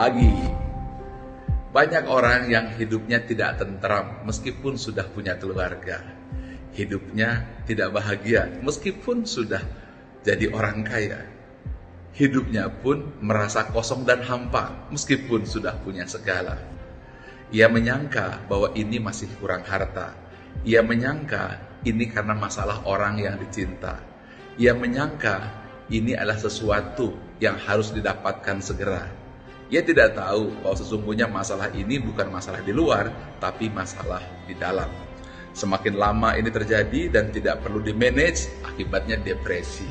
pagi. Banyak orang yang hidupnya tidak tentram meskipun sudah punya keluarga. Hidupnya tidak bahagia meskipun sudah jadi orang kaya. Hidupnya pun merasa kosong dan hampa meskipun sudah punya segala. Ia menyangka bahwa ini masih kurang harta. Ia menyangka ini karena masalah orang yang dicinta. Ia menyangka ini adalah sesuatu yang harus didapatkan segera. Ia tidak tahu bahwa sesungguhnya masalah ini bukan masalah di luar, tapi masalah di dalam. Semakin lama ini terjadi dan tidak perlu di-manage, akibatnya depresi,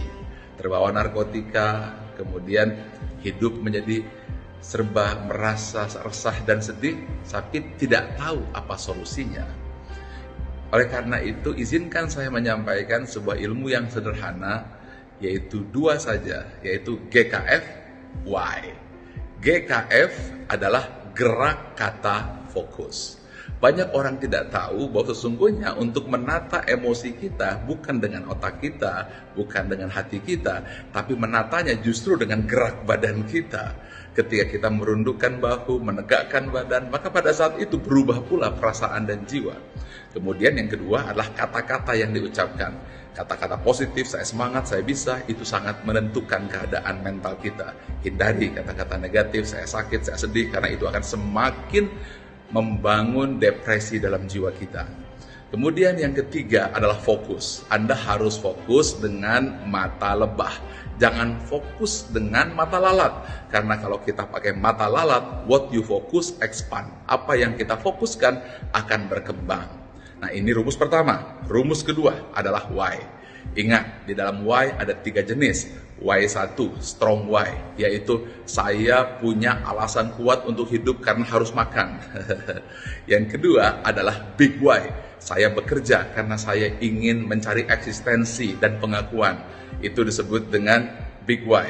terbawa narkotika, kemudian hidup menjadi serba merasa resah dan sedih, tapi tidak tahu apa solusinya. Oleh karena itu, izinkan saya menyampaikan sebuah ilmu yang sederhana, yaitu dua saja, yaitu GKF, Y. GKF adalah gerak kata fokus. Banyak orang tidak tahu bahwa sesungguhnya untuk menata emosi kita bukan dengan otak kita, bukan dengan hati kita, tapi menatanya justru dengan gerak badan kita. Ketika kita merundukkan bahu, menegakkan badan, maka pada saat itu berubah pula perasaan dan jiwa. Kemudian yang kedua adalah kata-kata yang diucapkan. Kata-kata positif, saya semangat, saya bisa, itu sangat menentukan keadaan mental kita. Hindari kata-kata negatif, saya sakit, saya sedih, karena itu akan semakin membangun depresi dalam jiwa kita. Kemudian yang ketiga adalah fokus. Anda harus fokus dengan mata lebah. Jangan fokus dengan mata lalat. Karena kalau kita pakai mata lalat, what you focus expand. Apa yang kita fokuskan akan berkembang. Nah, ini rumus pertama. Rumus kedua adalah why. Ingat, di dalam why ada 3 jenis. Y1, strong why, yaitu saya punya alasan kuat untuk hidup karena harus makan. Yang kedua adalah big why. Saya bekerja karena saya ingin mencari eksistensi dan pengakuan. Itu disebut dengan big why.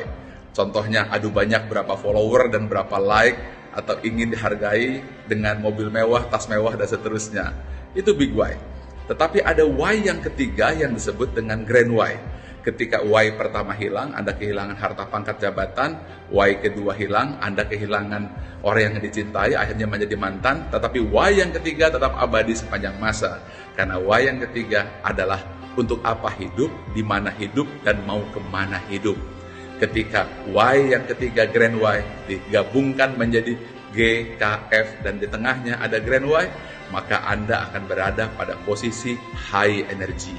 Contohnya, adu banyak berapa follower dan berapa like, atau ingin dihargai dengan mobil mewah, tas mewah, dan seterusnya. Itu big why. Tetapi ada why yang ketiga yang disebut dengan grand why. Ketika why pertama hilang, Anda kehilangan harta pangkat jabatan. Why kedua hilang, Anda kehilangan orang yang dicintai, akhirnya menjadi mantan. Tetapi why yang ketiga tetap abadi sepanjang masa. Karena why yang ketiga adalah untuk apa hidup, di mana hidup, dan mau kemana hidup. Ketika why yang ketiga, grand why, digabungkan menjadi GKF dan di tengahnya ada grand why, maka Anda akan berada pada posisi high energy.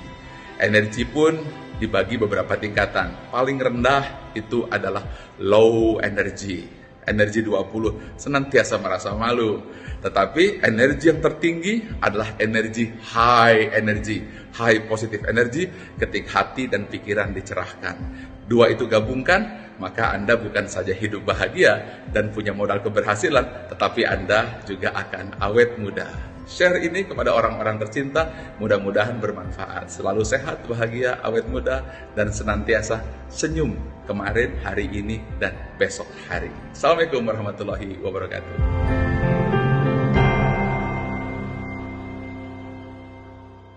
Energi pun dibagi beberapa tingkatan. Paling rendah itu adalah low energy. Energi 20 senantiasa merasa malu. Tetapi energi yang tertinggi adalah energi high energy. High positive energy ketika hati dan pikiran dicerahkan. Dua itu gabungkan, maka Anda bukan saja hidup bahagia dan punya modal keberhasilan, tetapi Anda juga akan awet muda. Share ini kepada orang-orang tercinta, mudah-mudahan bermanfaat. Selalu sehat, bahagia, awet muda, dan senantiasa senyum kemarin, hari ini, dan besok hari. Assalamualaikum warahmatullahi wabarakatuh.